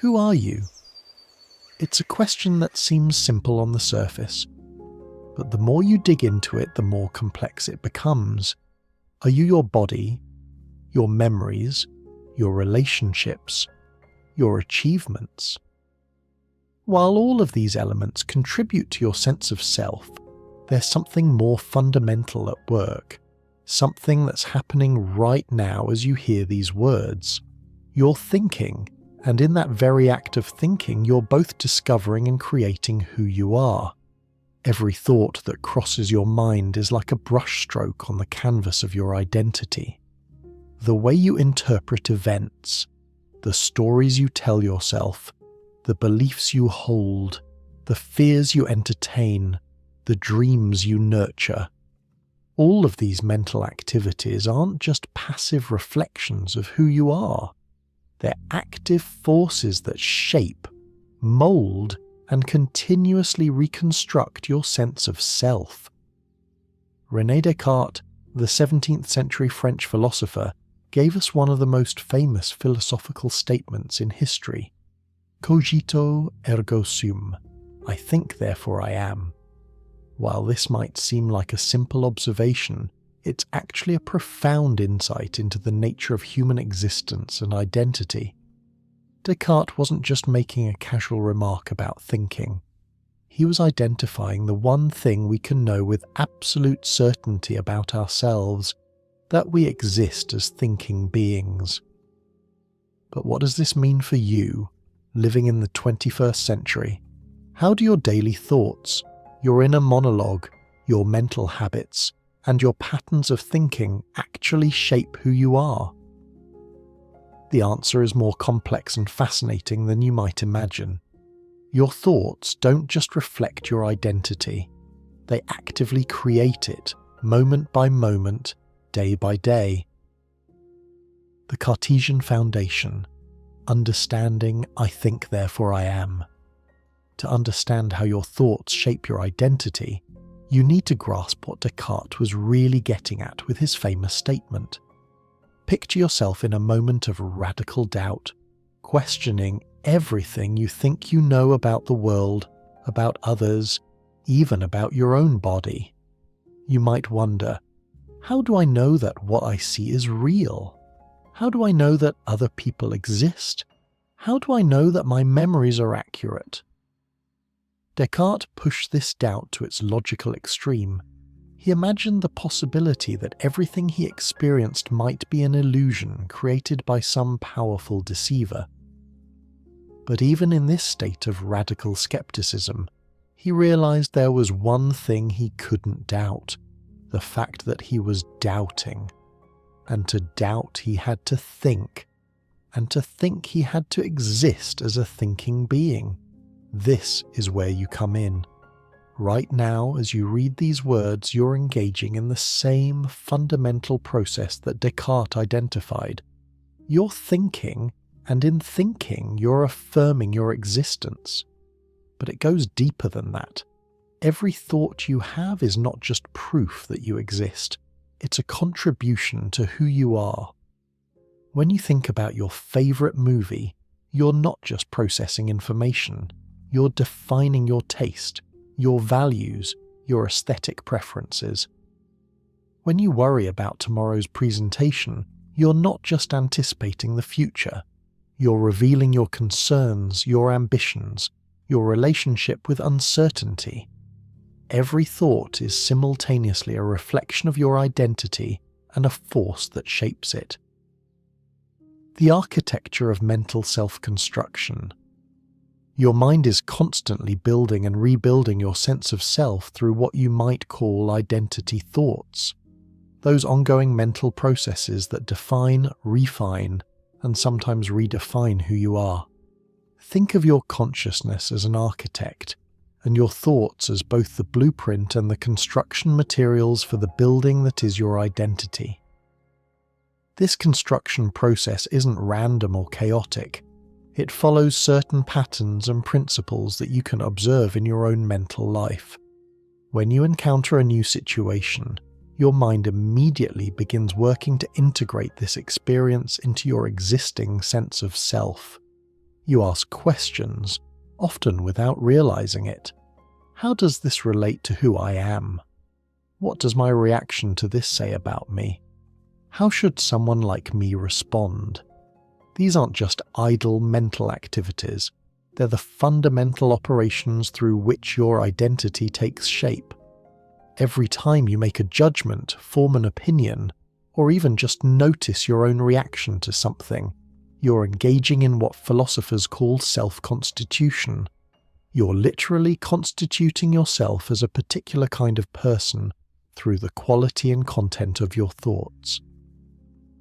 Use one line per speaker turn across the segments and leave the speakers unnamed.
Who are you? It's a question that seems simple on the surface, but the more you dig into it, the more complex it becomes. Are you your body, your memories, your relationships, your achievements? While all of these elements contribute to your sense of self, there's something more fundamental at work, something that's happening right now as you hear these words. You're thinking, and in that very act of thinking, you're both discovering and creating who you are. Every thought that crosses your mind is like a brushstroke on the canvas of your identity. The way you interpret events, the stories you tell yourself, the beliefs you hold, the fears you entertain, the dreams you nurture. All of these mental activities aren't just passive reflections of who you are. They're active forces that shape, mold, and continuously reconstruct your sense of self. René Descartes, the 17th century French philosopher, gave us one of the most famous philosophical statements in history. Cogito ergo sum. I think, therefore I am. While this might seem like a simple observation, it's actually a profound insight into the nature of human existence and identity. Descartes wasn't just making a casual remark about thinking. He was identifying the one thing we can know with absolute certainty about ourselves, that we exist as thinking beings. But what does this mean for you, living in the 21st century? How do your daily thoughts, your inner monologue, your mental habits, and your patterns of thinking actually shape who you are? The answer is more complex and fascinating than you might imagine. Your thoughts don't just reflect your identity, they actively create it, moment by moment, day by day. The Cartesian Foundation, understanding I think therefore I am. To understand how your thoughts shape your identity, you need to grasp what Descartes was really getting at with his famous statement. Picture yourself in a moment of radical doubt, questioning everything you think you know about the world, about others, even about your own body. You might wonder, how do I know that what I see is real? How do I know that other people exist? How do I know that my memories are accurate? Descartes pushed this doubt to its logical extreme. He imagined the possibility that everything he experienced might be an illusion created by some powerful deceiver. But even in this state of radical skepticism, he realized there was one thing he couldn't doubt, the fact that he was doubting. And to doubt he had to think, and to think he had to exist as a thinking being. This is where you come in. Right now, as you read these words, you're engaging in the same fundamental process that Descartes identified. You're thinking, and in thinking, you're affirming your existence. But it goes deeper than that. Every thought you have is not just proof that you exist. It's a contribution to who you are. When you think about your favorite movie, you're not just processing information. You're defining your taste, your values, your aesthetic preferences. When you worry about tomorrow's presentation, you're not just anticipating the future. You're revealing your concerns, your ambitions, your relationship with uncertainty. Every thought is simultaneously a reflection of your identity and a force that shapes it. The architecture of mental self-construction. Your mind is constantly building and rebuilding your sense of self through what you might call identity thoughts. Those ongoing mental processes that define, refine, and sometimes redefine who you are. Think of your consciousness as an architect, and your thoughts as both the blueprint and the construction materials for the building that is your identity. This construction process isn't random or chaotic. It follows certain patterns and principles that you can observe in your own mental life. When you encounter a new situation, your mind immediately begins working to integrate this experience into your existing sense of self. You ask questions, often without realizing it. How does this relate to who I am? What does my reaction to this say about me? How should someone like me respond? These aren't just idle mental activities. They're the fundamental operations through which your identity takes shape. Every time you make a judgment, form an opinion, or even just notice your own reaction to something, you're engaging in what philosophers call self-constitution. You're literally constituting yourself as a particular kind of person through the quality and content of your thoughts.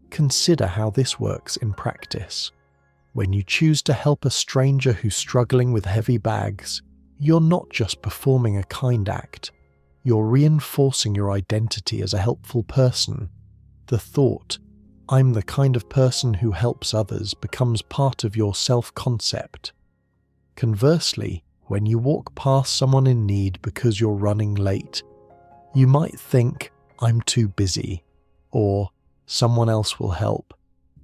Consider how this works in practice. When you choose to help a stranger who's struggling with heavy bags, you're not just performing a kind act, you're reinforcing your identity as a helpful person. The thought, "I'm the kind of person who helps others," becomes part of your self-concept. Conversely, when you walk past someone in need because you're running late, you might think, "I'm too busy," or "someone else will help,"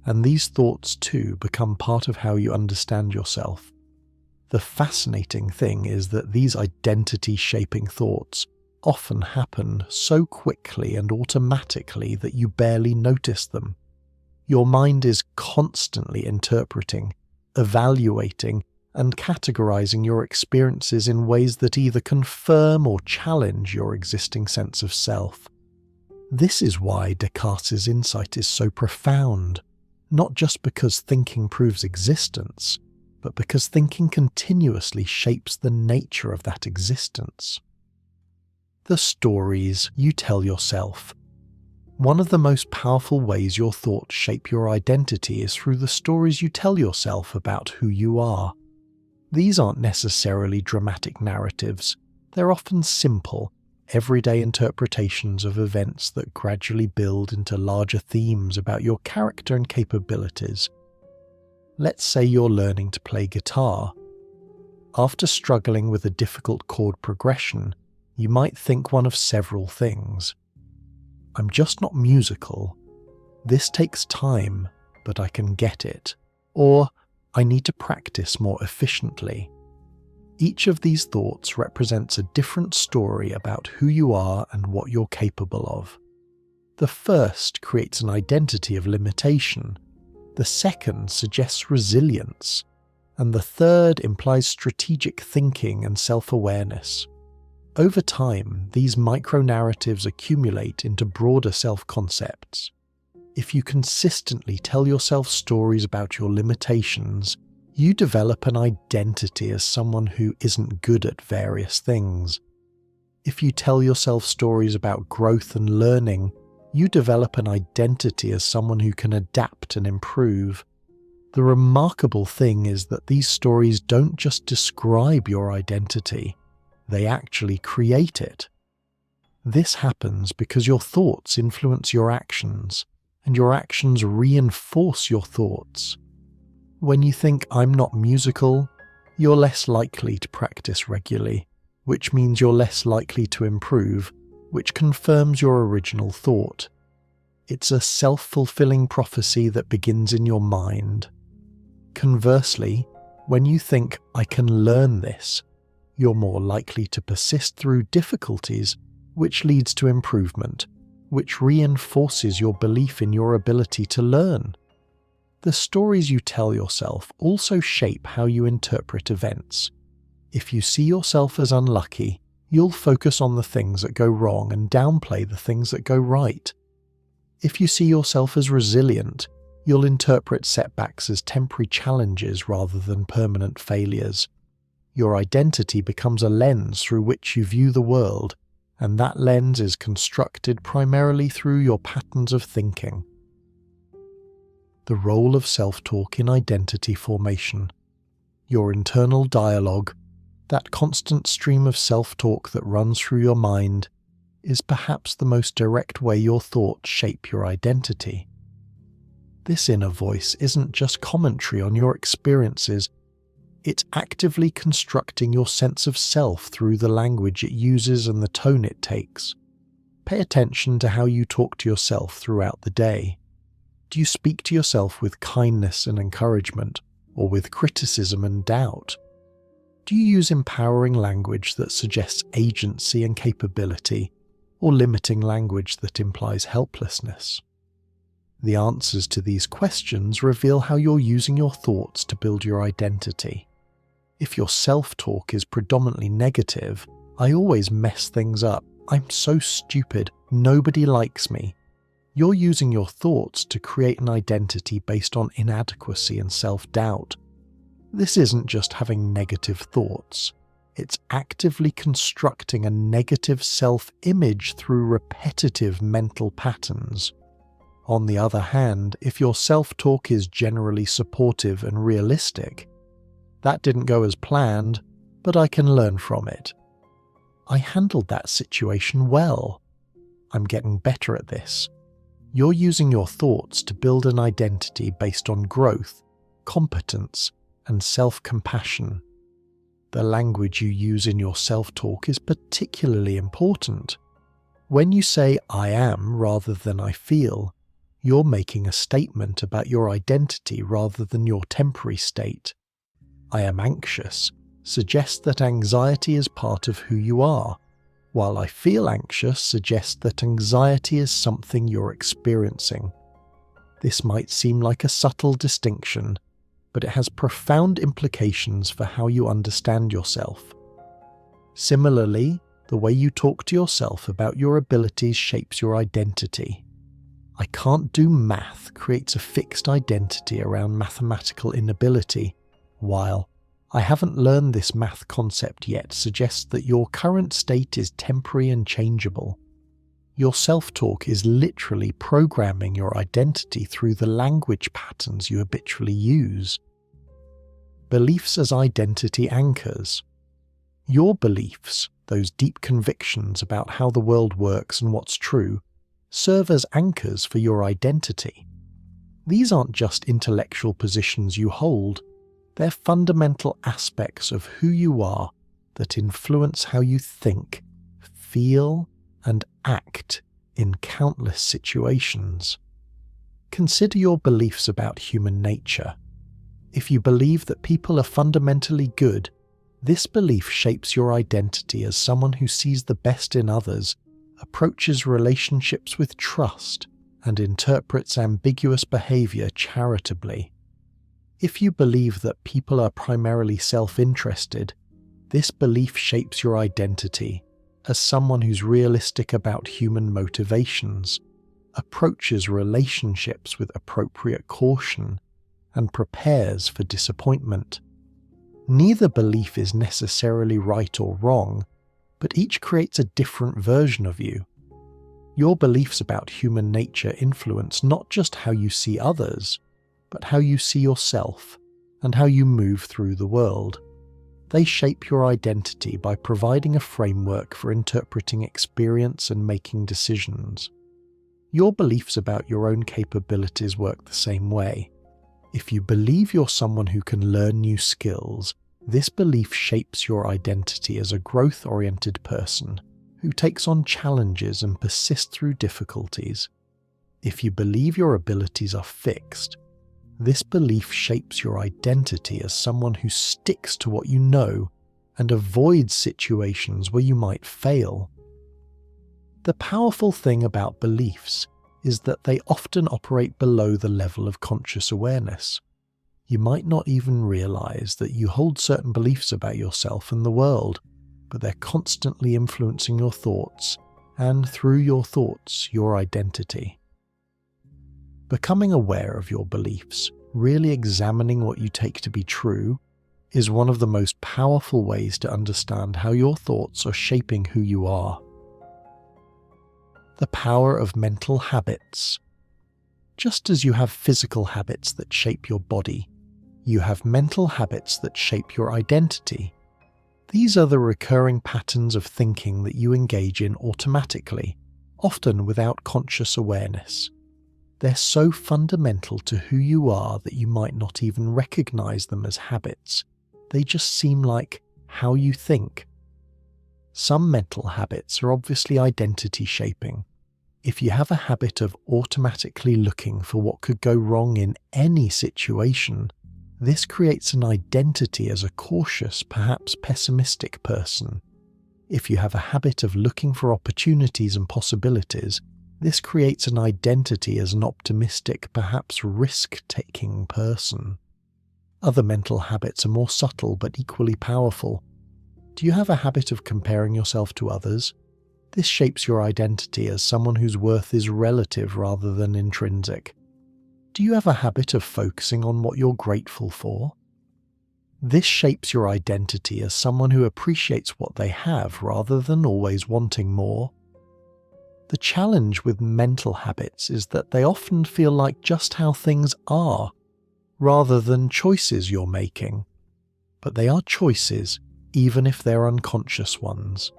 and these thoughts too become part of how you understand yourself. The fascinating thing is that these identity-shaping thoughts often happen so quickly and automatically that you barely notice them. Your mind is constantly interpreting, evaluating, and categorizing your experiences in ways that either confirm or challenge your existing sense of self. This is why Descartes' insight is so profound, not just because thinking proves existence, but because thinking continuously shapes the nature of that existence. The stories you tell yourself. One of the most powerful ways your thoughts shape your identity is through the stories you tell yourself about who you are. These aren't necessarily dramatic narratives. They're often simple, everyday interpretations of events that gradually build into larger themes about your character and capabilities. Let's say you're learning to play guitar. After struggling with a difficult chord progression, you might think one of several things. "I'm just not musical. This takes time, but I can get it." Or, "I need to practice more efficiently." Each of these thoughts represents a different story about who you are and what you're capable of. The first creates an identity of limitation, the second suggests resilience, and the third implies strategic thinking and self-awareness. Over time, these micro-narratives accumulate into broader self-concepts. If you consistently tell yourself stories about your limitations, you develop an identity as someone who isn't good at various things. If you tell yourself stories about growth and learning, you develop an identity as someone who can adapt and improve. The remarkable thing is that these stories don't just describe your identity, they actually create it. This happens because your thoughts influence your actions, and your actions reinforce your thoughts. When you think "I'm not musical," you're less likely to practice regularly, which means you're less likely to improve, which confirms your original thought. It's a self-fulfilling prophecy that begins in your mind. Conversely, when you think "I can learn this," you're more likely to persist through difficulties, which leads to improvement, which reinforces your belief in your ability to learn. The stories you tell yourself also shape how you interpret events. If you see yourself as unlucky, you'll focus on the things that go wrong and downplay the things that go right. If you see yourself as resilient, you'll interpret setbacks as temporary challenges rather than permanent failures. Your identity becomes a lens through which you view the world, and that lens is constructed primarily through your patterns of thinking. The role of self-talk in identity formation. Your internal dialogue, that constant stream of self-talk that runs through your mind, is perhaps the most direct way your thoughts shape your identity. This inner voice isn't just commentary on your experiences, it's actively constructing your sense of self through the language it uses and the tone it takes. Pay attention to how you talk to yourself throughout the day. Do you speak to yourself with kindness and encouragement, or with criticism and doubt? Do you use empowering language that suggests agency and capability, or limiting language that implies helplessness? The answers to these questions reveal how you're using your thoughts to build your identity. If your self-talk is predominantly negative, "I always mess things up, I'm so stupid, nobody likes me," you're using your thoughts to create an identity based on inadequacy and self-doubt. This isn't just having negative thoughts. It's actively constructing a negative self-image through repetitive mental patterns. On the other hand, if your self-talk is generally supportive and realistic, "That didn't go as planned, but I can learn from it. I handled that situation well. I'm getting better at this." You're using your thoughts to build an identity based on growth, competence, and self-compassion. The language you use in your self-talk is particularly important. When you say "I am" rather than "I feel," you're making a statement about your identity rather than your temporary state. "I am anxious" suggests that anxiety is part of who you are, while "I feel anxious" suggests that anxiety is something you're experiencing. This might seem like a subtle distinction, but it has profound implications for how you understand yourself. Similarly, the way you talk to yourself about your abilities shapes your identity. "I can't do math" creates a fixed identity around mathematical inability, while "I haven't learned this math concept yet" suggests that your current state is temporary and changeable. Your self-talk is literally programming your identity through the language patterns you habitually use. Beliefs as identity anchors. Your beliefs, those deep convictions about how the world works and what's true, serve as anchors for your identity. These aren't just intellectual positions you hold, they're fundamental aspects of who you are that influence how you think, feel, and act in countless situations. Consider your beliefs about human nature. If you believe that people are fundamentally good, this belief shapes your identity as someone who sees the best in others, approaches relationships with trust, and interprets ambiguous behavior charitably. If you believe that people are primarily self-interested, this belief shapes your identity as someone who's realistic about human motivations, approaches relationships with appropriate caution, and prepares for disappointment. Neither belief is necessarily right or wrong, but each creates a different version of you. Your beliefs about human nature influence not just how you see others, but how you see yourself and how you move through the world. They shape your identity by providing a framework for interpreting experience and making decisions. Your beliefs about your own capabilities work the same way. If you believe you're someone who can learn new skills, this belief shapes your identity as a growth-oriented person who takes on challenges and persists through difficulties. If you believe your abilities are fixed, this belief shapes your identity as someone who sticks to what you know and avoids situations where you might fail. The powerful thing about beliefs is that they often operate below the level of conscious awareness. You might not even realize that you hold certain beliefs about yourself and the world, but they're constantly influencing your thoughts, and through your thoughts, your identity. Becoming aware of your beliefs, really examining what you take to be true, is one of the most powerful ways to understand how your thoughts are shaping who you are. The power of mental habits. Just as you have physical habits that shape your body, you have mental habits that shape your identity. These are the recurring patterns of thinking that you engage in automatically, often without conscious awareness. They're so fundamental to who you are that you might not even recognize them as habits. They just seem like how you think. Some mental habits are obviously identity shaping. If you have a habit of automatically looking for what could go wrong in any situation, This creates an identity as a cautious, perhaps pessimistic person. If you have a habit of looking for opportunities and possibilities, this creates an identity as an optimistic, perhaps risk-taking person. Other mental habits are more subtle but equally powerful. Do you have a habit of comparing yourself to others? This shapes your identity as someone whose worth is relative rather than intrinsic. Do you have a habit of focusing on what you're grateful for? This shapes your identity as someone who appreciates what they have rather than always wanting more. The challenge with mental habits is that they often feel like just how things are, rather than choices you're making. But they are choices, even if they're unconscious ones.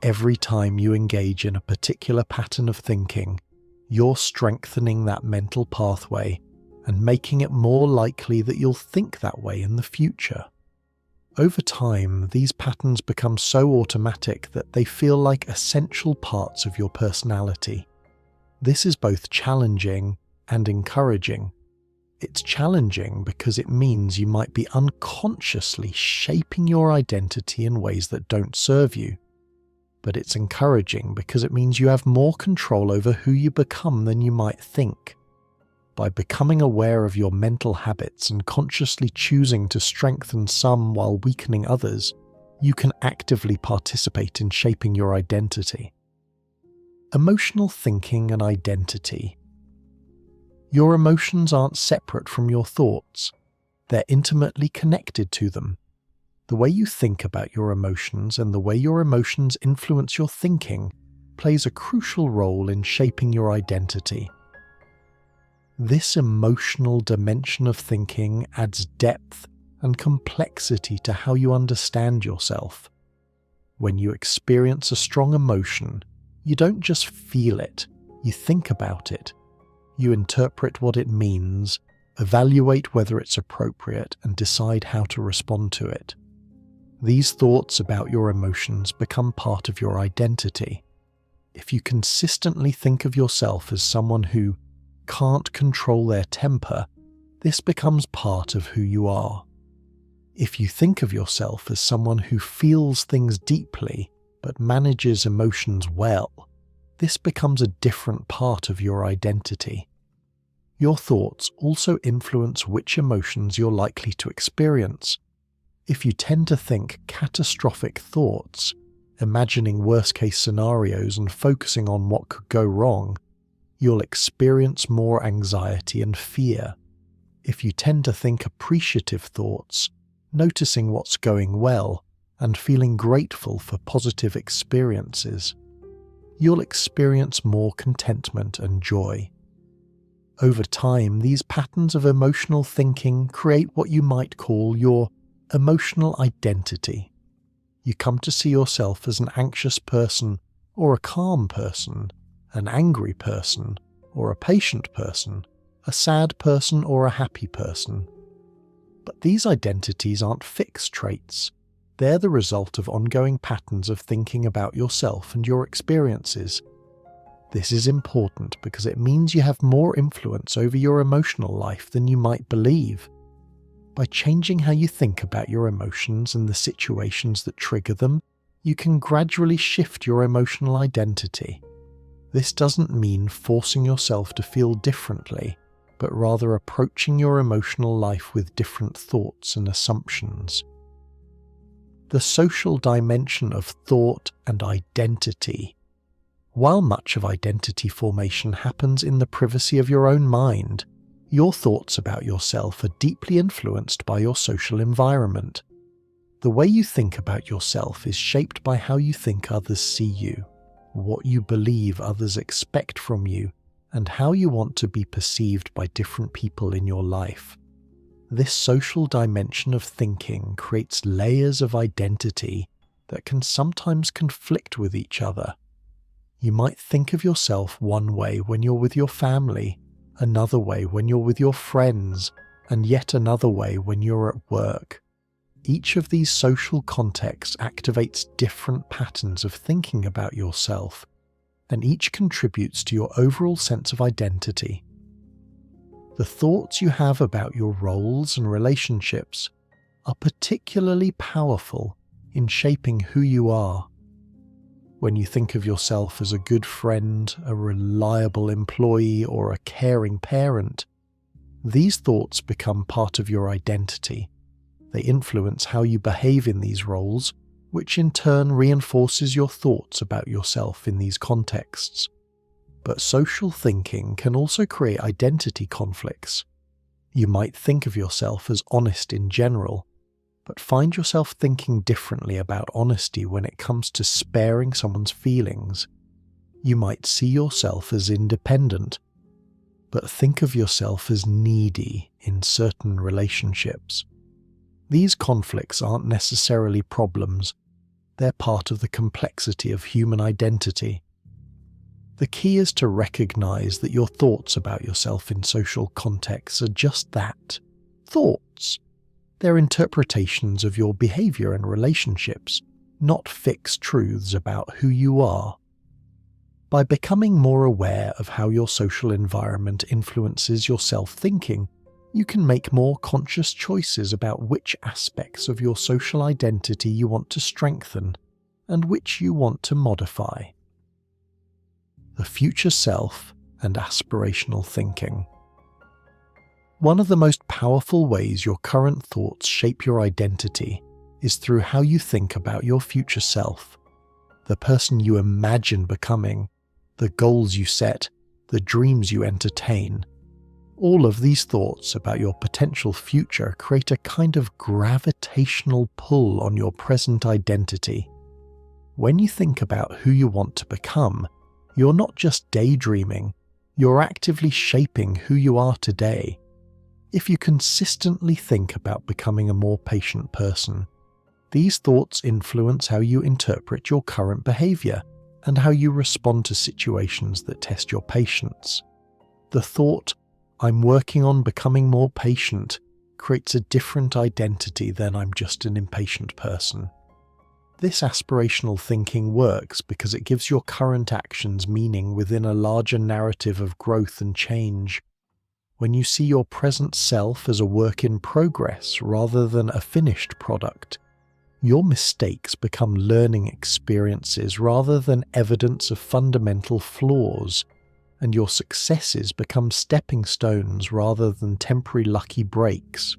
Every time you engage in a particular pattern of thinking, you're strengthening that mental pathway and making it more likely that you'll think that way in the future. Over time, these patterns become so automatic that they feel like essential parts of your personality. This is both challenging and encouraging. It's challenging because it means you might be unconsciously shaping your identity in ways that don't serve you. But it's encouraging because it means you have more control over who you become than you might think. By becoming aware of your mental habits and consciously choosing to strengthen some while weakening others, you can actively participate in shaping your identity. Emotional thinking and identity. Your emotions aren't separate from your thoughts. They're intimately connected to them. The way you think about your emotions and the way your emotions influence your thinking plays a crucial role in shaping your identity. This emotional dimension of thinking adds depth and complexity to how you understand yourself. When you experience a strong emotion, you don't just feel it, you think about it. You interpret what it means, evaluate whether it's appropriate, and decide how to respond to it. These thoughts about your emotions become part of your identity. If you consistently think of yourself as someone who can't control their temper, this becomes part of who you are. If you think of yourself as someone who feels things deeply but manages emotions well, this becomes a different part of your identity. Your thoughts also influence which emotions you're likely to experience. If you tend to think catastrophic thoughts, imagining worst-case scenarios and focusing on what could go wrong, you'll experience more anxiety and fear. If you tend to think appreciative thoughts, noticing what's going well and feeling grateful for positive experiences, you'll experience more contentment and joy. Over time, these patterns of emotional thinking create what you might call your emotional identity. You come to see yourself as an anxious person or a calm person, an angry person or a patient person, a sad person or a happy person. But these identities aren't fixed traits. They're the result of ongoing patterns of thinking about yourself and your experiences. This is important because it means you have more influence over your emotional life than you might believe. By changing how you think about your emotions and the situations that trigger them, you can gradually shift your emotional identity. This doesn't mean forcing yourself to feel differently, but rather approaching your emotional life with different thoughts and assumptions. The social dimension of thought and identity. While much of identity formation happens in the privacy of your own mind, your thoughts about yourself are deeply influenced by your social environment. The way you think about yourself is shaped by how you think others see you, what you believe others expect from you, and how you want to be perceived by different people in your life. This social dimension of thinking creates layers of identity that can sometimes conflict with each other. You might think of yourself one way when you're with your family, another way when you're with your friends, and yet another way when you're at work. Each of these social contexts activates different patterns of thinking about yourself, and each contributes to your overall sense of identity. The thoughts you have about your roles and relationships are particularly powerful in shaping who you are. When you think of yourself as a good friend, a reliable employee, or a caring parent, these thoughts become part of your identity. They influence how you behave in these roles, which in turn reinforces your thoughts about yourself in these contexts. But social thinking can also create identity conflicts. You might think of yourself as honest in general, but find yourself thinking differently about honesty when it comes to sparing someone's feelings. You might see yourself as independent, but think of yourself as needy in certain relationships. These conflicts aren't necessarily problems, they're part of the complexity of human identity. The key is to recognize that your thoughts about yourself in social contexts are just that, thoughts. They're interpretations of your behavior and relationships, not fixed truths about who you are. By becoming more aware of how your social environment influences your self-thinking, you can make more conscious choices about which aspects of your social identity you want to strengthen and which you want to modify. The future self and aspirational thinking. One of the most powerful ways your current thoughts shape your identity is through how you think about your future self, the person you imagine becoming, the goals you set, the dreams you entertain. All of these thoughts about your potential future create a kind of gravitational pull on your present identity. When you think about who you want to become, you're not just daydreaming, you're actively shaping who you are today. If you consistently think about becoming a more patient person, these thoughts influence how you interpret your current behavior and how you respond to situations that test your patience. The thought, "I'm working on becoming more patient," creates a different identity than "I'm just an impatient person." This aspirational thinking works because it gives your current actions meaning within a larger narrative of growth and change. When you see your present self as a work in progress rather than a finished product, your mistakes become learning experiences rather than evidence of fundamental flaws, and your successes become stepping stones rather than temporary lucky breaks.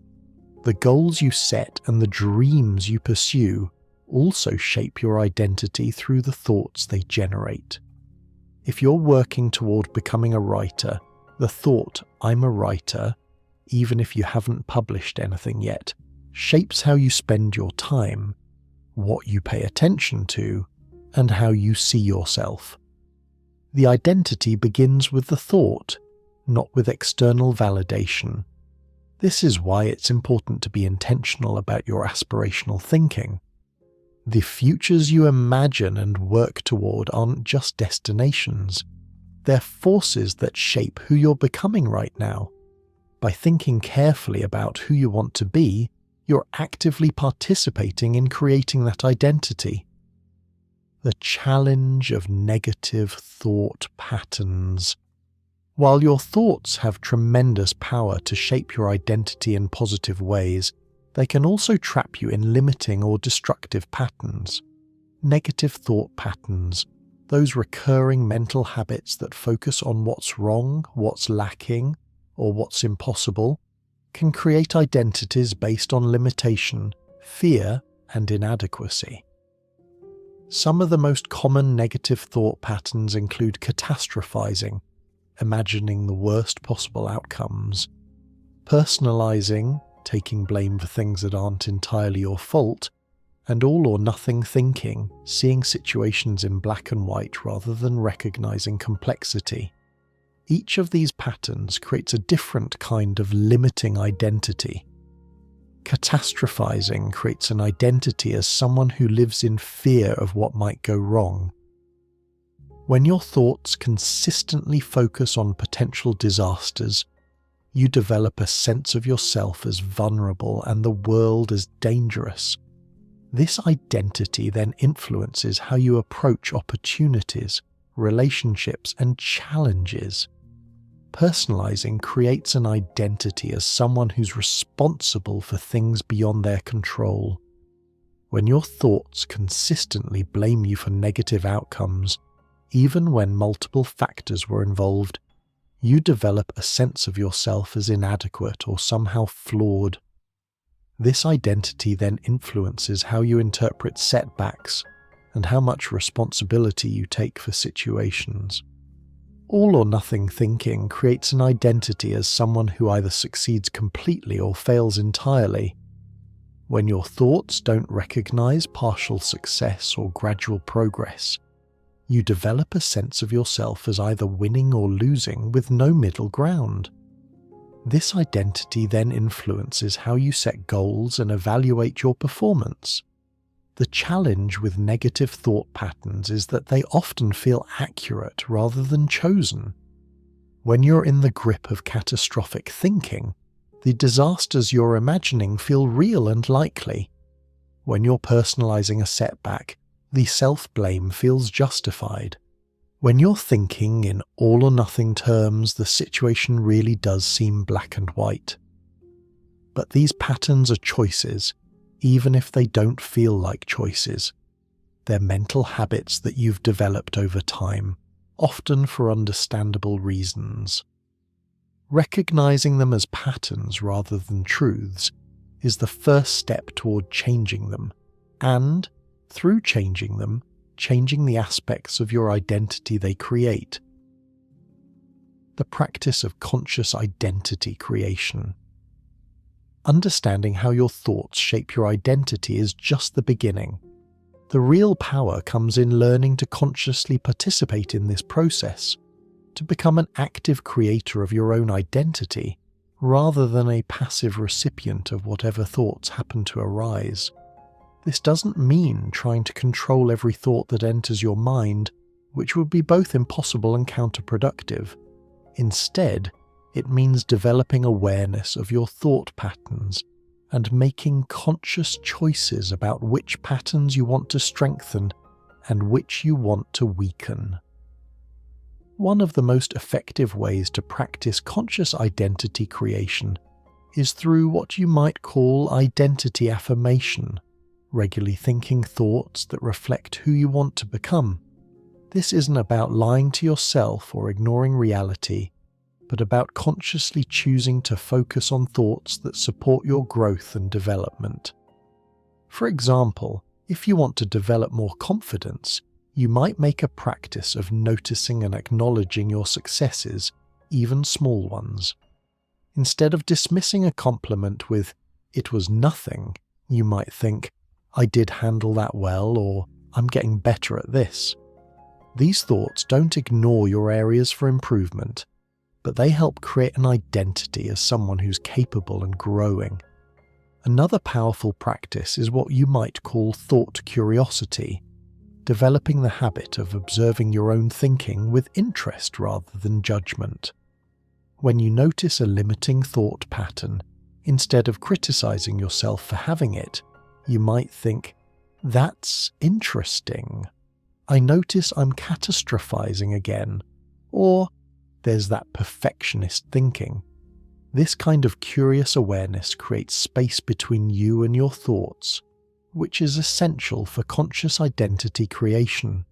The goals you set and the dreams you pursue also shape your identity through the thoughts they generate. If you're working toward becoming a writer, the thought, "I'm a writer," even if you haven't published anything yet, shapes how you spend your time, what you pay attention to, and how you see yourself. The identity begins with the thought, not with external validation. This is why it's important to be intentional about your aspirational thinking. The futures you imagine and work toward aren't just destinations. They're forces that shape who you're becoming right now. By thinking carefully about who you want to be, you're actively participating in creating that identity. The challenge of negative thought patterns. While your thoughts have tremendous power to shape your identity in positive ways, they can also trap you in limiting or destructive patterns. Negative thought patterns, those recurring mental habits that focus on what's wrong, what's lacking, or what's impossible, can create identities based on limitation, fear, and inadequacy. Some of the most common negative thought patterns include catastrophizing, imagining the worst possible outcomes, personalizing, taking blame for things that aren't entirely your fault, and all or nothing thinking, seeing situations in black and white rather than recognizing complexity. Each of these patterns creates a different kind of limiting identity. Catastrophizing creates an identity as someone who lives in fear of what might go wrong. When your thoughts consistently focus on potential disasters, you develop a sense of yourself as vulnerable and the world as dangerous. This identity then influences how you approach opportunities, relationships, and challenges. Personalizing creates an identity as someone who's responsible for things beyond their control. When your thoughts consistently blame you for negative outcomes, even when multiple factors were involved, you develop a sense of yourself as inadequate or somehow flawed. This identity then influences how you interpret setbacks and how much responsibility you take for situations. All or nothing thinking creates an identity as someone who either succeeds completely or fails entirely. When your thoughts don't recognize partial success or gradual progress, you develop a sense of yourself as either winning or losing with no middle ground. This identity then influences how you set goals and evaluate your performance. The challenge with negative thought patterns is that they often feel accurate rather than chosen. When you're in the grip of catastrophic thinking, the disasters you're imagining feel real and likely. When you're personalizing a setback, the self-blame feels justified. When you're thinking in all or nothing terms, the situation really does seem black and white. But these patterns are choices, even if they don't feel like choices. They're mental habits that you've developed over time, often for understandable reasons. Recognizing them as patterns rather than truths is the first step toward changing them, and, through changing them, changing the aspects of your identity they create. The practice of conscious identity creation. Understanding how your thoughts shape your identity is just the beginning. The real power comes in learning to consciously participate in this process, to become an active creator of your own identity, rather than a passive recipient of whatever thoughts happen to arise. This doesn't mean trying to control every thought that enters your mind, which would be both impossible and counterproductive. Instead, it means developing awareness of your thought patterns and making conscious choices about which patterns you want to strengthen and which you want to weaken. One of the most effective ways to practice conscious identity creation is through what you might call identity affirmation, regularly thinking thoughts that reflect who you want to become. This isn't about lying to yourself or ignoring reality, but about consciously choosing to focus on thoughts that support your growth and development. For example, if you want to develop more confidence, you might make a practice of noticing and acknowledging your successes, even small ones. Instead of dismissing a compliment with, "It was nothing," you might think, "I did handle that well," or "I'm getting better at this." These thoughts don't ignore your areas for improvement, but they help create an identity as someone who's capable and growing. Another powerful practice is what you might call thought curiosity, developing the habit of observing your own thinking with interest rather than judgment. When you notice a limiting thought pattern, instead of criticizing yourself for having it, you might think, "That's interesting. I notice I'm catastrophizing again," or "There's that perfectionist thinking." This kind of curious awareness creates space between you and your thoughts, which is essential for conscious identity creation.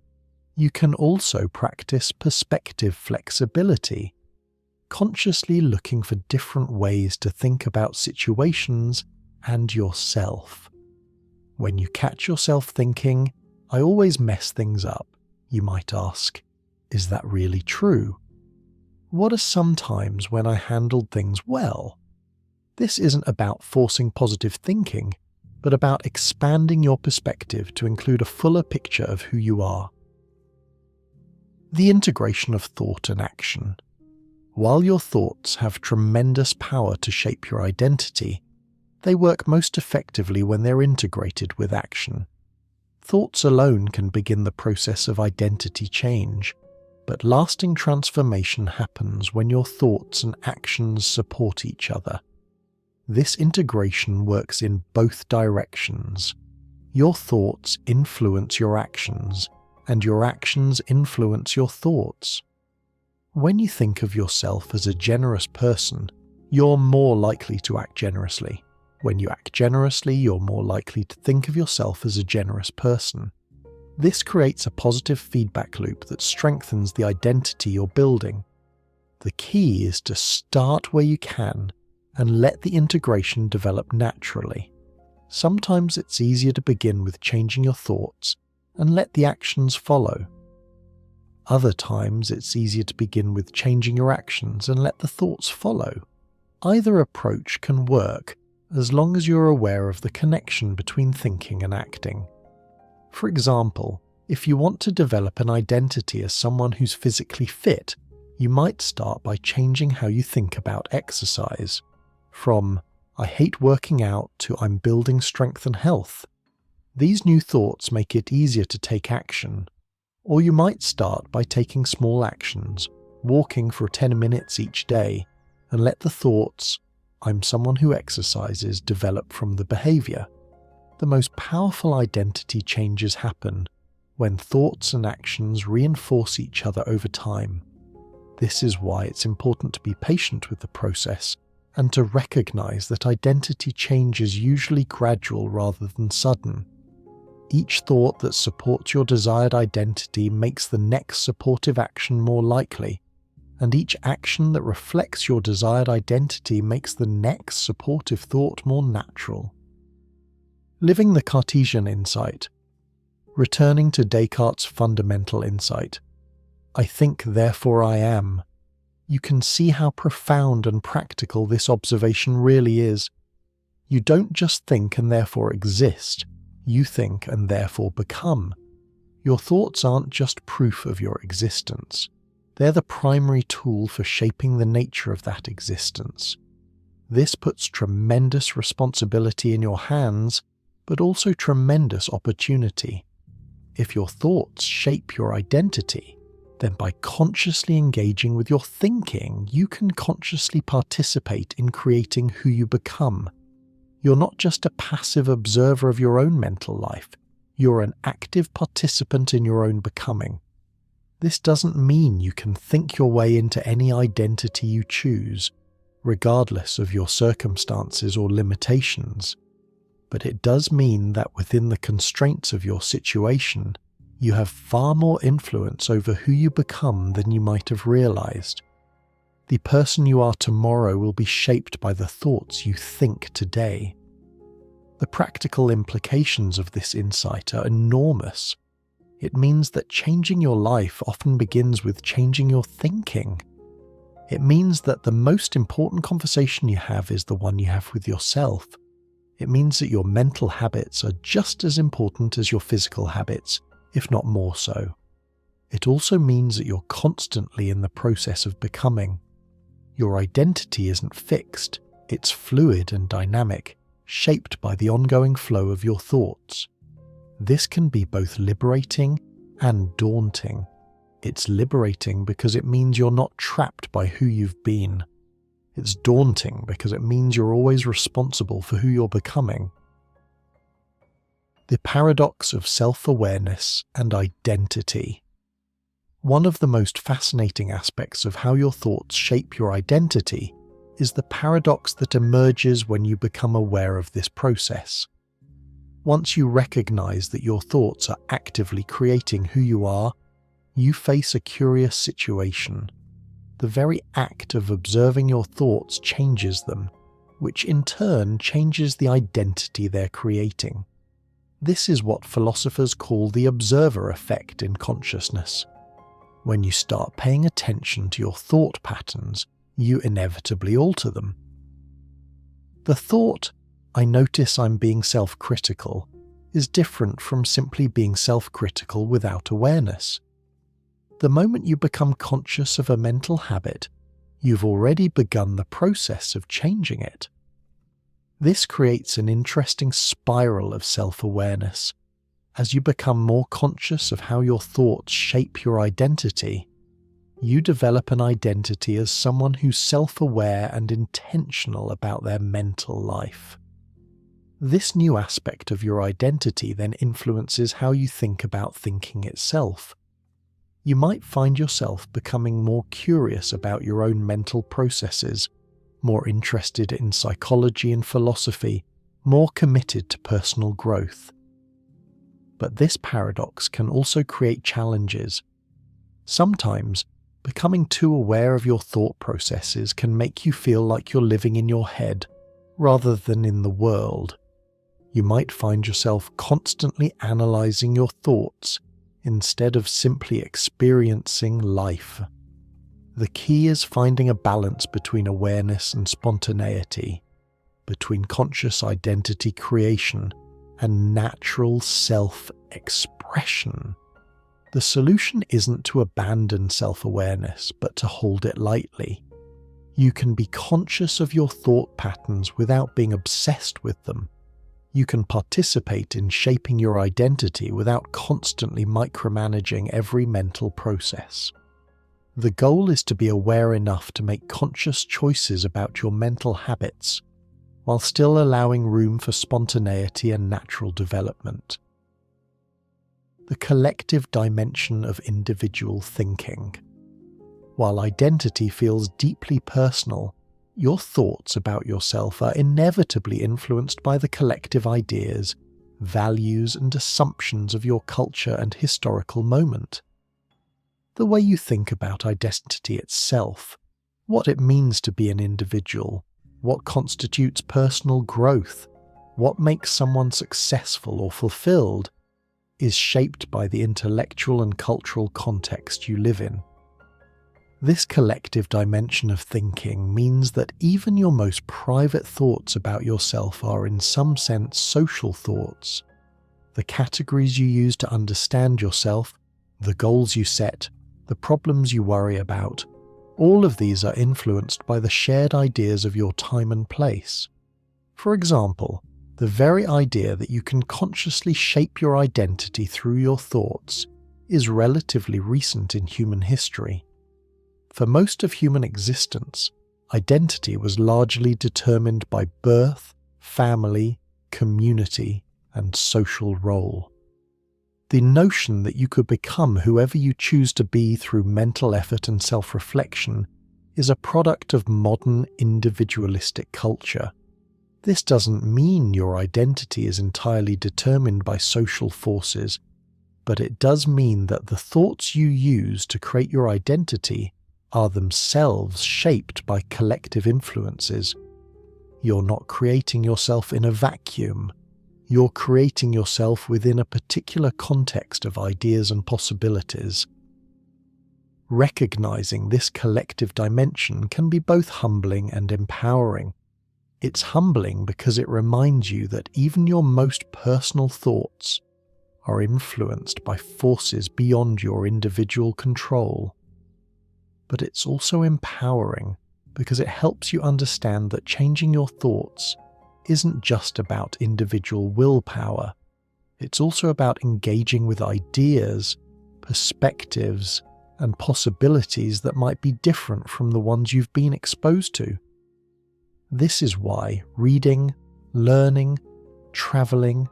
You can also practice perspective flexibility, consciously looking for different ways to think about situations and yourself. When you catch yourself thinking, "I always mess things up," you might ask, "Is that really true? What are some times when I handled things well?" This isn't about forcing positive thinking, but about expanding your perspective to include a fuller picture of who you are. The integration of thought and action. While your thoughts have tremendous power to shape your identity, they work most effectively when they're integrated with action. Thoughts alone can begin the process of identity change, but lasting transformation happens when your thoughts and actions support each other. This integration works in both directions. Your thoughts influence your actions, and your actions influence your thoughts. When you think of yourself as a generous person, you're more likely to act generously. When you act generously, you're more likely to think of yourself as a generous person. This creates a positive feedback loop that strengthens the identity you're building. The key is to start where you can and let the integration develop naturally. Sometimes it's easier to begin with changing your thoughts and let the actions follow. Other times it's easier to begin with changing your actions and let the thoughts follow. Either approach can work as long as you're aware of the connection between thinking and acting. For example, if you want to develop an identity as someone who's physically fit, you might start by changing how you think about exercise. From "I hate working out" to "I'm building strength and health." These new thoughts make it easier to take action. Or you might start by taking small actions, walking for 10 minutes each day, and let the thoughts, "I'm someone who exercises," develop from the behavior. The most powerful identity changes happen when thoughts and actions reinforce each other over time. This is why it's important to be patient with the process and to recognize that identity change is usually gradual rather than sudden. Each thought that supports your desired identity makes the next supportive action more likely, and each action that reflects your desired identity makes the next supportive thought more natural. Living the Cartesian insight. Returning to Descartes' fundamental insight, "I think, therefore I am." You can see how profound and practical this observation really is. You don't just think and therefore exist, you think and therefore become. Your thoughts aren't just proof of your existence. They're the primary tool for shaping the nature of that existence. This puts tremendous responsibility in your hands, but also tremendous opportunity. If your thoughts shape your identity, then by consciously engaging with your thinking, you can consciously participate in creating who you become. You're not just a passive observer of your own mental life, you're an active participant in your own becoming. This doesn't mean you can think your way into any identity you choose, regardless of your circumstances or limitations. But it does mean that within the constraints of your situation, you have far more influence over who you become than you might have realized. The person you are tomorrow will be shaped by the thoughts you think today. The practical implications of this insight are enormous. It means that changing your life often begins with changing your thinking. It means that the most important conversation you have is the one you have with yourself. It means that your mental habits are just as important as your physical habits, if not more so. It also means that you're constantly in the process of becoming. Your identity isn't fixed, it's fluid and dynamic, shaped by the ongoing flow of your thoughts. This can be both liberating and daunting. It's liberating because it means you're not trapped by who you've been. It's daunting because it means you're always responsible for who you're becoming. The paradox of self-awareness and identity. One of the most fascinating aspects of how your thoughts shape your identity is the paradox that emerges when you become aware of this process. Once you recognize that your thoughts are actively creating who you are, you face a curious situation. The very act of observing your thoughts changes them, which in turn changes the identity they're creating. This is what philosophers call the observer effect in consciousness. When you start paying attention to your thought patterns, you inevitably alter them. The thought, "I notice I'm being self-critical," is different from simply being self-critical without awareness. The moment you become conscious of a mental habit, you've already begun the process of changing it. This creates an interesting spiral of self-awareness. As you become more conscious of how your thoughts shape your identity, you develop an identity as someone who's self-aware and intentional about their mental life. This new aspect of your identity then influences how you think about thinking itself. You might find yourself becoming more curious about your own mental processes, more interested in psychology and philosophy, more committed to personal growth. But this paradox can also create challenges. Sometimes, becoming too aware of your thought processes can make you feel like you're living in your head rather than in the world. You might find yourself constantly analysing your thoughts instead of simply experiencing life. The key is finding a balance between awareness and spontaneity, between conscious identity creation and natural self-expression. The solution isn't to abandon self-awareness, but to hold it lightly. You can be conscious of your thought patterns without being obsessed with them. You can participate in shaping your identity without constantly micromanaging every mental process. The goal is to be aware enough to make conscious choices about your mental habits, while still allowing room for spontaneity and natural development. The collective dimension of individual thinking. While identity feels deeply personal, your thoughts about yourself are inevitably influenced by the collective ideas, values, and assumptions of your culture and historical moment. The way you think about identity itself, what it means to be an individual, what constitutes personal growth, what makes someone successful or fulfilled, is shaped by the intellectual and cultural context you live in. This collective dimension of thinking means that even your most private thoughts about yourself are in some sense social thoughts. The categories you use to understand yourself, the goals you set, the problems you worry about, all of these are influenced by the shared ideas of your time and place. For example, the very idea that you can consciously shape your identity through your thoughts is relatively recent in human history. For most of human existence, identity was largely determined by birth, family, community, and social role. The notion that you could become whoever you choose to be through mental effort and self-reflection is a product of modern individualistic culture. This doesn't mean your identity is entirely determined by social forces, but it does mean that the thoughts you use to create your identity are themselves shaped by collective influences. You're not creating yourself in a vacuum. You're creating yourself within a particular context of ideas and possibilities. Recognizing this collective dimension can be both humbling and empowering. It's humbling because it reminds you that even your most personal thoughts are influenced by forces beyond your individual control. But it's also empowering because it helps you understand that changing your thoughts isn't just about individual willpower. It's also about engaging with ideas, perspectives, and possibilities that might be different from the ones you've been exposed to. This is why reading, learning, traveling,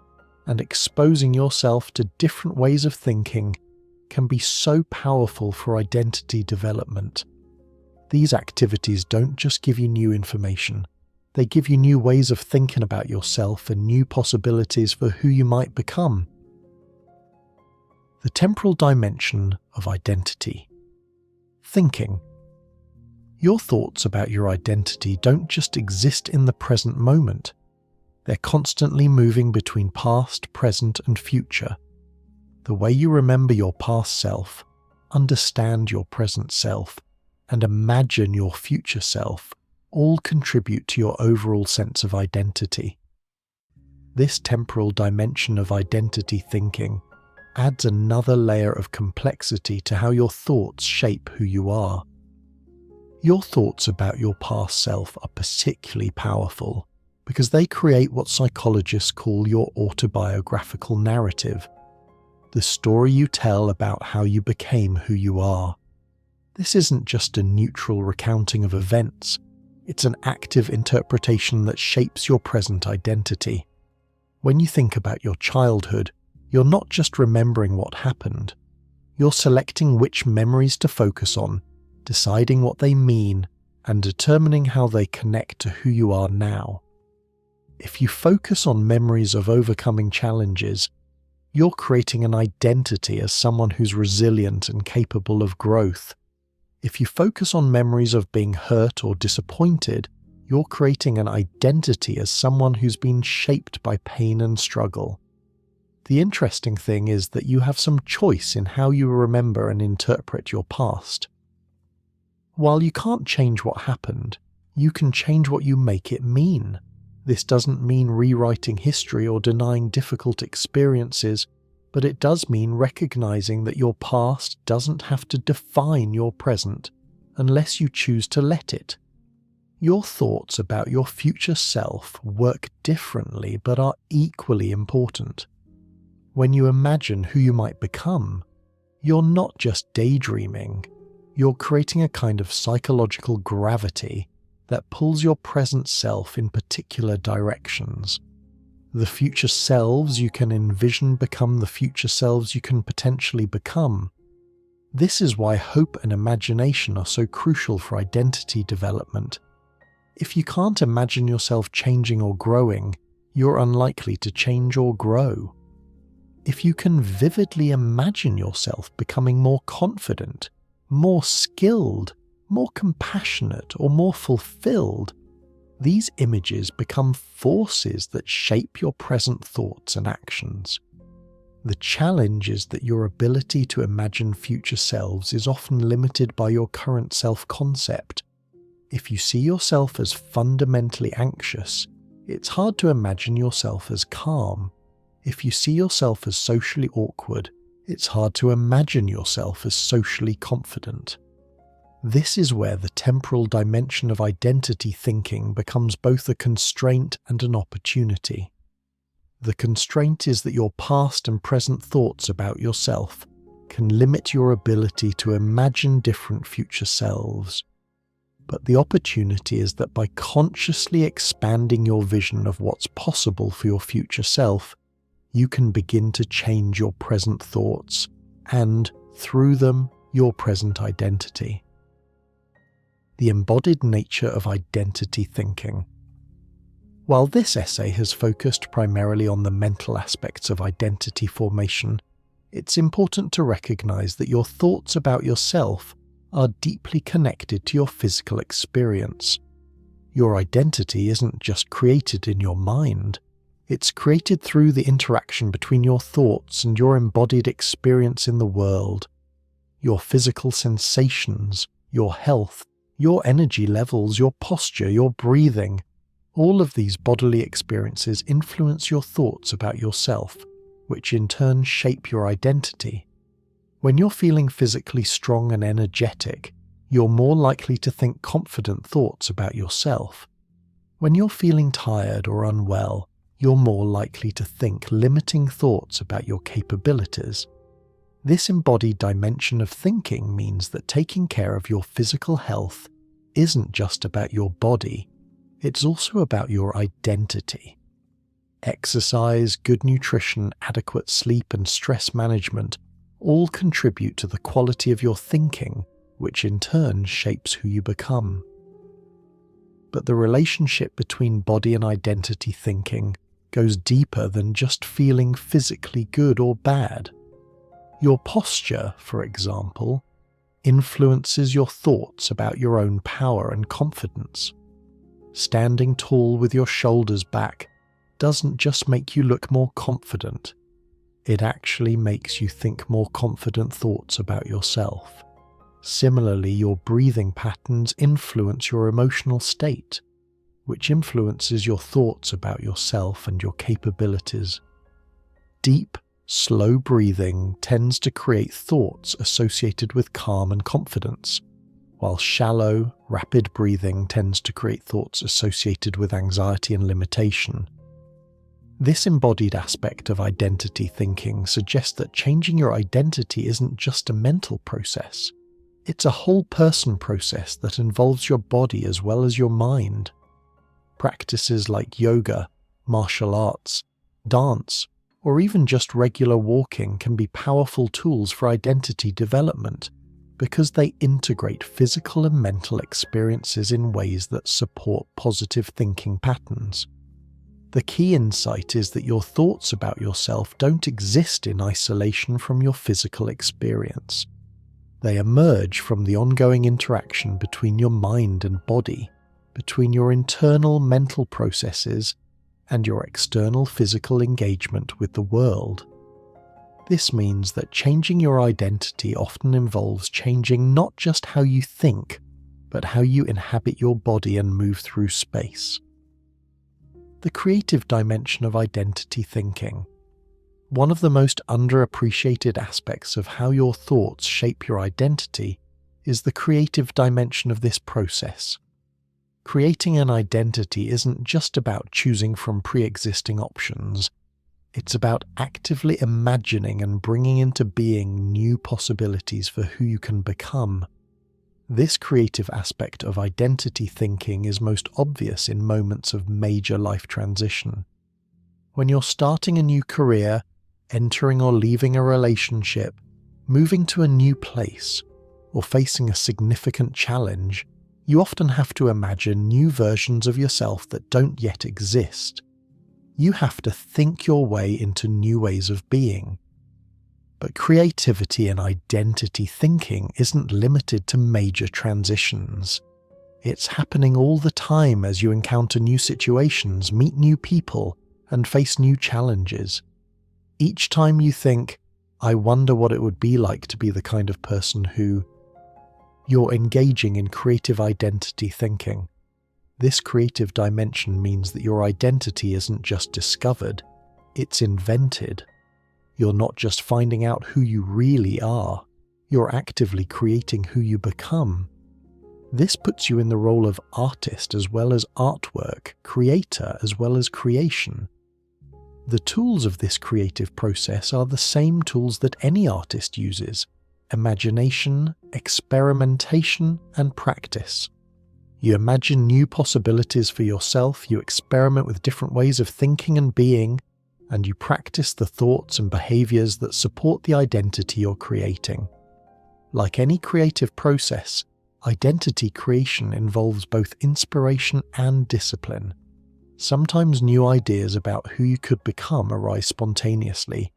and exposing yourself to different ways of thinking can be so powerful for identity development. These activities don't just give you new information, they give you new ways of thinking about yourself and new possibilities for who you might become. The temporal dimension of identity. Thinking. Your thoughts about your identity don't just exist in the present moment. They're constantly moving between past, present, and future. The way you remember your past self, understand your present self, and imagine your future self all contribute to your overall sense of identity. This temporal dimension of identity thinking adds another layer of complexity to how your thoughts shape who you are. Your thoughts about your past self are particularly powerful because they create what psychologists call your autobiographical narrative, the story you tell about how you became who you are. This isn't just a neutral recounting of events, it's an active interpretation that shapes your present identity. When you think about your childhood, you're not just remembering what happened, You're selecting which memories to focus on, deciding what they mean, and determining how they connect to who you are now. If you focus on memories of overcoming challenges, you're creating an identity as someone who's resilient and capable of growth. If you focus on memories of being hurt or disappointed, you're creating an identity as someone who's been shaped by pain and struggle. The interesting thing is that you have some choice in how you remember and interpret your past. While you can't change what happened, you can change what you make it mean. This doesn't mean rewriting history or denying difficult experiences, but it does mean recognizing that your past doesn't have to define your present unless you choose to let it. Your thoughts about your future self work differently but are equally important. When you imagine who you might become, you're not just daydreaming, you're creating a kind of psychological gravity that pulls your present self in particular directions. The future selves you can envision become the future selves you can potentially become. This is why hope and imagination are so crucial for identity development. If you can't imagine yourself changing or growing, you're unlikely to change or grow. If you can vividly imagine yourself becoming more confident, more skilled, more compassionate, or more fulfilled, these images become forces that shape your present thoughts and actions. The challenge is that your ability to imagine future selves is often limited by your current self-concept. If you see yourself as fundamentally anxious, it's hard to imagine yourself as calm. If you see yourself as socially awkward, it's hard to imagine yourself as socially confident. This is where the temporal dimension of identity thinking becomes both a constraint and an opportunity. The constraint is that your past and present thoughts about yourself can limit your ability to imagine different future selves. But the opportunity is that by consciously expanding your vision of what's possible for your future self, you can begin to change your present thoughts and, through them, your present identity. The embodied nature of identity thinking. While this essay has focused primarily on the mental aspects of identity formation, it's important to recognize that your thoughts about yourself are deeply connected to your physical experience. Your identity isn't just created in your mind, it's created through the interaction between your thoughts and your embodied experience in the world. Your physical sensations, your health, your energy levels, your posture, your breathing, all of these bodily experiences influence your thoughts about yourself, which in turn shape your identity. When you're feeling physically strong and energetic, you're more likely to think confident thoughts about yourself. When you're feeling tired or unwell, you're more likely to think limiting thoughts about your capabilities. This embodied dimension of thinking means that taking care of your physical health isn't just about your body, it's also about your identity. Exercise, good nutrition, adequate sleep, and stress management all contribute to the quality of your thinking, which in turn shapes who you become. But the relationship between body and identity thinking goes deeper than just feeling physically good or bad. Your posture, for example, influences your thoughts about your own power and confidence. Standing tall with your shoulders back doesn't just make you look more confident, it actually makes you think more confident thoughts about yourself. Similarly, your breathing patterns influence your emotional state, which influences your thoughts about yourself and your capabilities. Deep, slow breathing tends to create thoughts associated with calm and confidence, while shallow, rapid breathing tends to create thoughts associated with anxiety and limitation. This embodied aspect of identity thinking suggests that changing your identity isn't just a mental process. It's a whole person process that involves your body as well as your mind. Practices like yoga, martial arts, dance, or even just regular walking can be powerful tools for identity development because they integrate physical and mental experiences in ways that support positive thinking patterns. The key insight is that your thoughts about yourself don't exist in isolation from your physical experience. They emerge from the ongoing interaction between your mind and body, between your internal mental processes and your external physical engagement with the world. This means that changing your identity often involves changing not just how you think, but how you inhabit your body and move through space. The creative dimension of identity thinking. One of the most underappreciated aspects of how your thoughts shape your identity is the creative dimension of this process. Creating an identity isn't just about choosing from pre-existing options. It's about actively imagining and bringing into being new possibilities for who you can become. This creative aspect of identity thinking is most obvious in moments of major life transition. When you're starting a new career, entering or leaving a relationship, moving to a new place, or facing a significant challenge, you often have to imagine new versions of yourself that don't yet exist. You have to think your way into new ways of being. But creativity and identity thinking isn't limited to major transitions. It's happening all the time as you encounter new situations, meet new people, and face new challenges. Each time you think, I wonder what it would be like to be the kind of person who, you're engaging in creative identity thinking. This creative dimension means that your identity isn't just discovered, it's invented. You're not just finding out who you really are, you're actively creating who you become. This puts you in the role of artist as well as artwork, creator as well as creation. The tools of this creative process are the same tools that any artist uses: imagination, experimentation, and practice. You imagine new possibilities for yourself, you experiment with different ways of thinking and being, and you practice the thoughts and behaviors that support the identity you're creating. Like any creative process, identity creation involves both inspiration and discipline. Sometimes new ideas about who you could become arise spontaneously,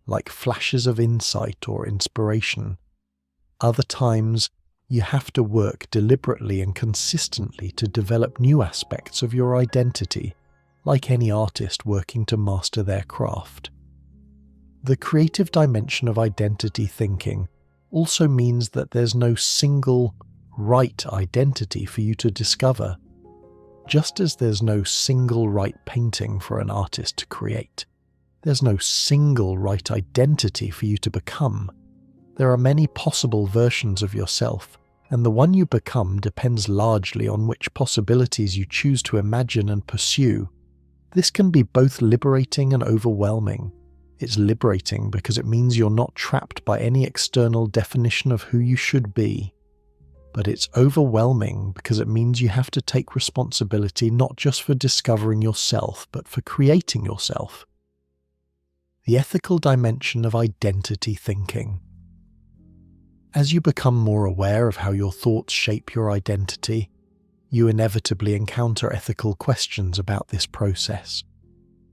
like flashes of insight or inspiration. Other times, you have to work deliberately and consistently to develop new aspects of your identity, like any artist working to master their craft. The creative dimension of identity thinking also means that there's no single right identity for you to discover. Just as there's no single right painting for an artist to create, there's no single right identity for you to become. There are many possible versions of yourself, and the one you become depends largely on which possibilities you choose to imagine and pursue. This can be both liberating and overwhelming. It's liberating because it means you're not trapped by any external definition of who you should be. But it's overwhelming because it means you have to take responsibility not just for discovering yourself, but for creating yourself. The ethical dimension of identity thinking. As you become more aware of how your thoughts shape your identity, you inevitably encounter ethical questions about this process.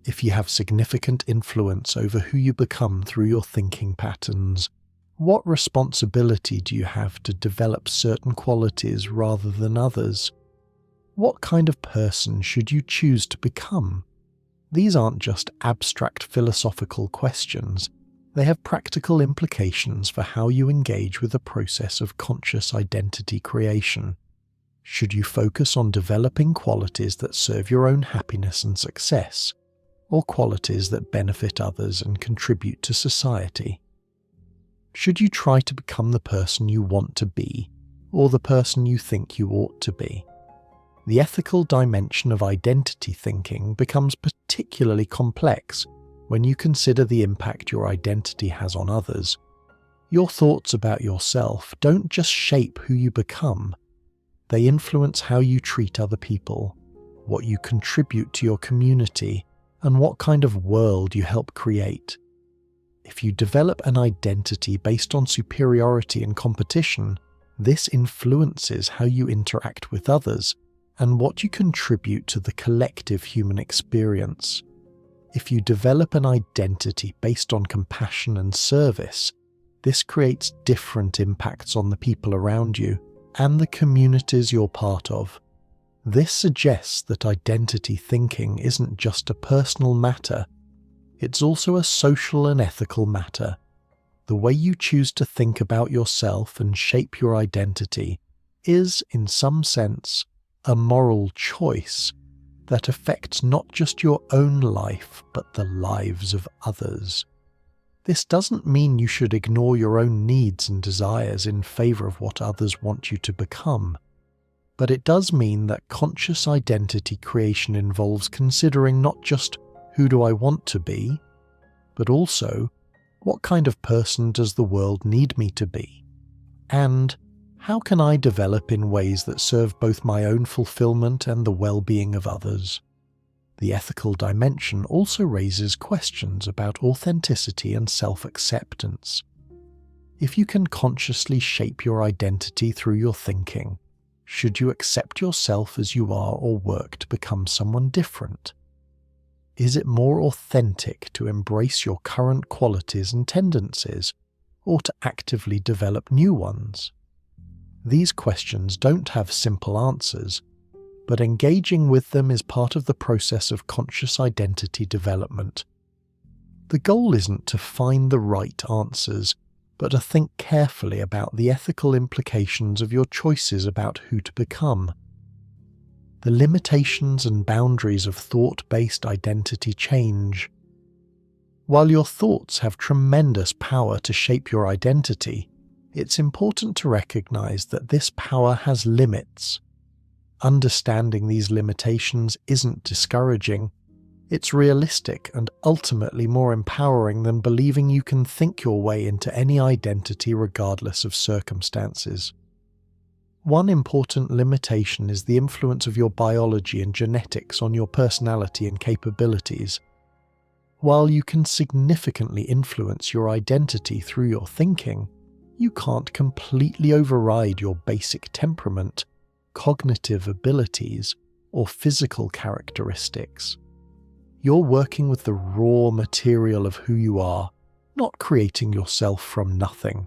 If you have significant influence over who you become through your thinking patterns, what responsibility do you have to develop certain qualities rather than others? What kind of person should you choose to become? These aren't just abstract philosophical questions. They have practical implications for how you engage with the process of conscious identity creation. Should you focus on developing qualities that serve your own happiness and success, or qualities that benefit others and contribute to society? Should you try to become the person you want to be, or the person you think you ought to be? The ethical dimension of identity thinking becomes particularly complex when you consider the impact your identity has on others. Your thoughts about yourself don't just shape who you become, they influence how you treat other people, what you contribute to your community, and what kind of world you help create. If you develop an identity based on superiority and competition, this influences how you interact with others and what you contribute to the collective human experience. If you develop an identity based on compassion and service, this creates different impacts on the people around you and the communities you're part of. This suggests that identity thinking isn't just a personal matter, it's also a social and ethical matter. The way you choose to think about yourself and shape your identity is, in some sense, a moral choice that affects not just your own life, but the lives of others. This doesn't mean you should ignore your own needs and desires in favor of what others want you to become, but it does mean that conscious identity creation involves considering not just who do I want to be, but also what kind of person does the world need me to be, and how can I develop in ways that serve both my own fulfillment and the well-being of others. The ethical dimension also raises questions about authenticity and self-acceptance. If you can consciously shape your identity through your thinking, should you accept yourself as you are or work to become someone different? Is it more authentic to embrace your current qualities and tendencies, or to actively develop new ones? These questions don't have simple answers, but engaging with them is part of the process of conscious identity development. The goal isn't to find the right answers, but to think carefully about the ethical implications of your choices about who to become. The limitations and boundaries of thought-based identity change. While your thoughts have tremendous power to shape your identity, it's important to recognize that this power has limits. Understanding these limitations isn't discouraging. It's realistic and ultimately more empowering than believing you can think your way into any identity regardless of circumstances. One important limitation is the influence of your biology and genetics on your personality and capabilities. While you can significantly influence your identity through your thinking, you can't completely override your basic temperament, cognitive abilities, or physical characteristics. You're working with the raw material of who you are, not creating yourself from nothing.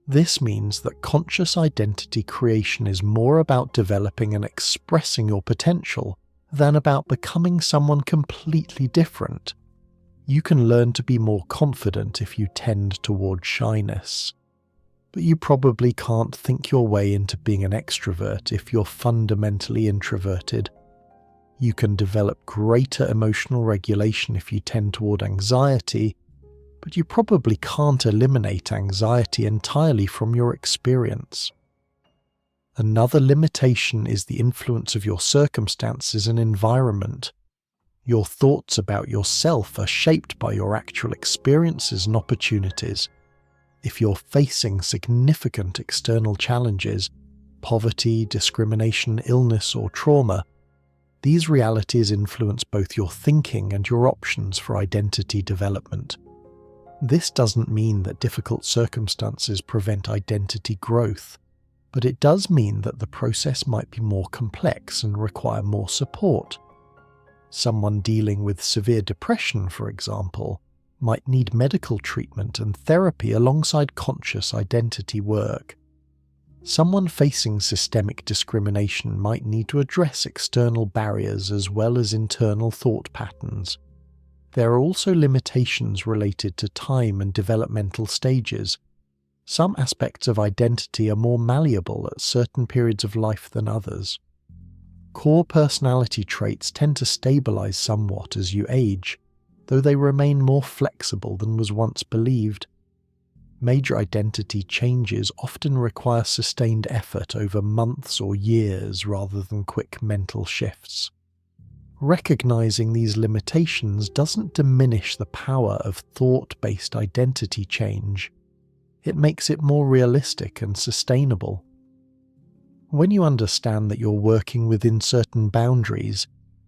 This means that conscious identity creation is more about developing and expressing your potential than about becoming someone completely different. You can learn to be more confident if you tend toward shyness, but you probably can't think your way into being an extrovert if you're fundamentally introverted. You can develop greater emotional regulation if you tend toward anxiety, but you probably can't eliminate anxiety entirely from your experience. Another limitation is the influence of your circumstances and environment. Your thoughts about yourself are shaped by your actual experiences and opportunities. If you're facing significant external challenges, poverty, discrimination, illness, or trauma, these realities influence both your thinking and your options for identity development. This doesn't mean that difficult circumstances prevent identity growth, but it does mean that the process might be more complex and require more support. Someone dealing with severe depression, for example, might need medical treatment and therapy alongside conscious identity work. Someone facing systemic discrimination might need to address external barriers as well as internal thought patterns. There are also limitations related to time and developmental stages. Some aspects of identity are more malleable at certain periods of life than others. Core personality traits tend to stabilize somewhat as you age, though they remain more flexible than was once believed. Major identity changes often require sustained effort over months or years rather than quick mental shifts. Recognizing these limitations doesn't diminish the power of thought-based identity change. It makes it more realistic and sustainable. When you understand that you're working within certain boundaries,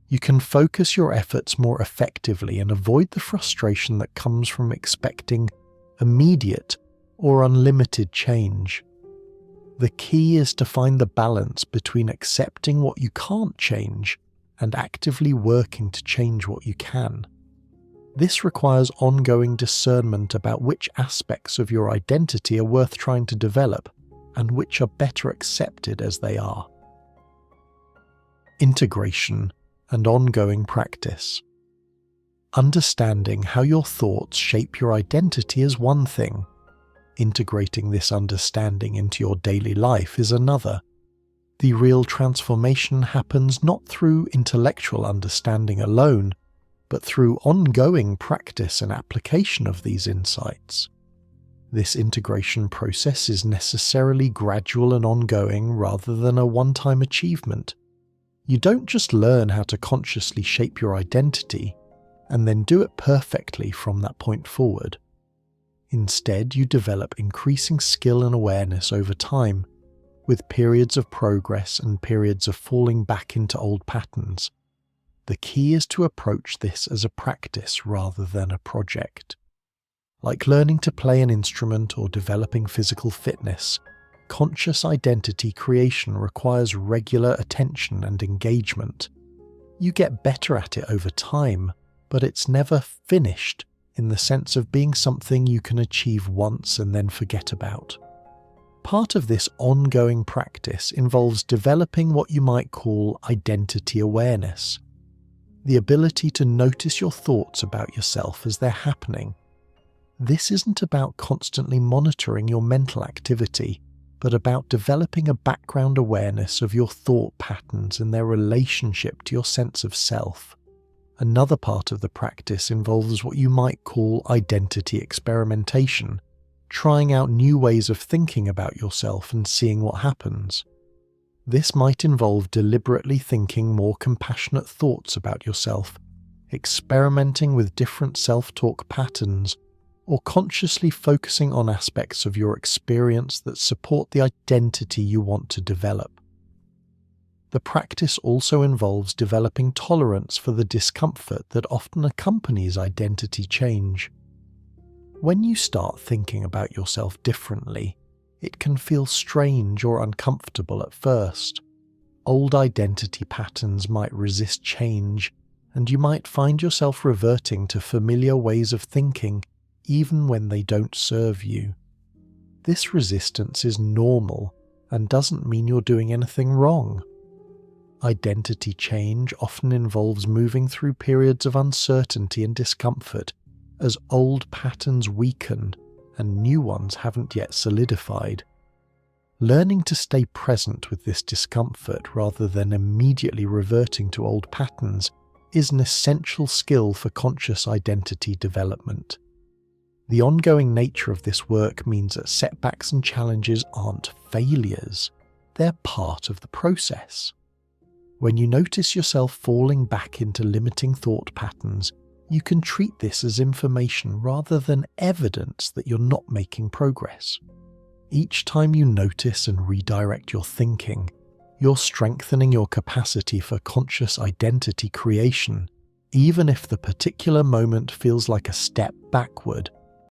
You can focus your efforts more effectively and avoid the frustration that comes from expecting immediate or unlimited change. The key is to find the balance between accepting what you can't change and actively working to change what you can. This requires ongoing discernment about which aspects of your identity are worth trying to develop and which are better accepted as they are. Integration and ongoing practice. Understanding how your thoughts shape your identity is one thing. Integrating this understanding into your daily life is another. The real transformation happens not through intellectual understanding alone, but through ongoing practice and application of these insights. This integration process is necessarily gradual and ongoing rather than a one-time achievement. You don't just learn how to consciously shape your identity and then do it perfectly from that point forward. Instead, you develop increasing skill and awareness over time, with periods of progress and periods of falling back into old patterns. The key is to approach this as a practice rather than a project. Like learning to play an instrument or developing physical fitness, conscious identity creation requires regular attention and engagement. You get better at it over time, but it's never finished in the sense of being something you can achieve once and then forget about. Part of this ongoing practice involves developing what you might call identity awareness, the ability to notice your thoughts about yourself as they're happening. This isn't about constantly monitoring your mental activity, but about developing a background awareness of your thought patterns and their relationship to your sense of self. Another part of the practice involves what you might call identity experimentation, trying out new ways of thinking about yourself and seeing what happens. This might involve deliberately thinking more compassionate thoughts about yourself, experimenting with different self-talk patterns, or consciously focusing on aspects of your experience that support the identity you want to develop. The practice also involves developing tolerance for the discomfort that often accompanies identity change. When you start thinking about yourself differently, it can feel strange or uncomfortable at first. Old identity patterns might resist change, and you might find yourself reverting to familiar ways of thinking even when they don't serve you. This resistance is normal and doesn't mean you're doing anything wrong. Identity change often involves moving through periods of uncertainty and discomfort as old patterns weaken and new ones haven't yet solidified. Learning to stay present with this discomfort rather than immediately reverting to old patterns is an essential skill for conscious identity development. The ongoing nature of this work means that setbacks and challenges aren't failures, they're part of the process. When you notice yourself falling back into limiting thought patterns, you can treat this as information rather than evidence that you're not making progress. Each time you notice and redirect your thinking, you're strengthening your capacity for conscious identity creation, even if the particular moment feels like a step backward.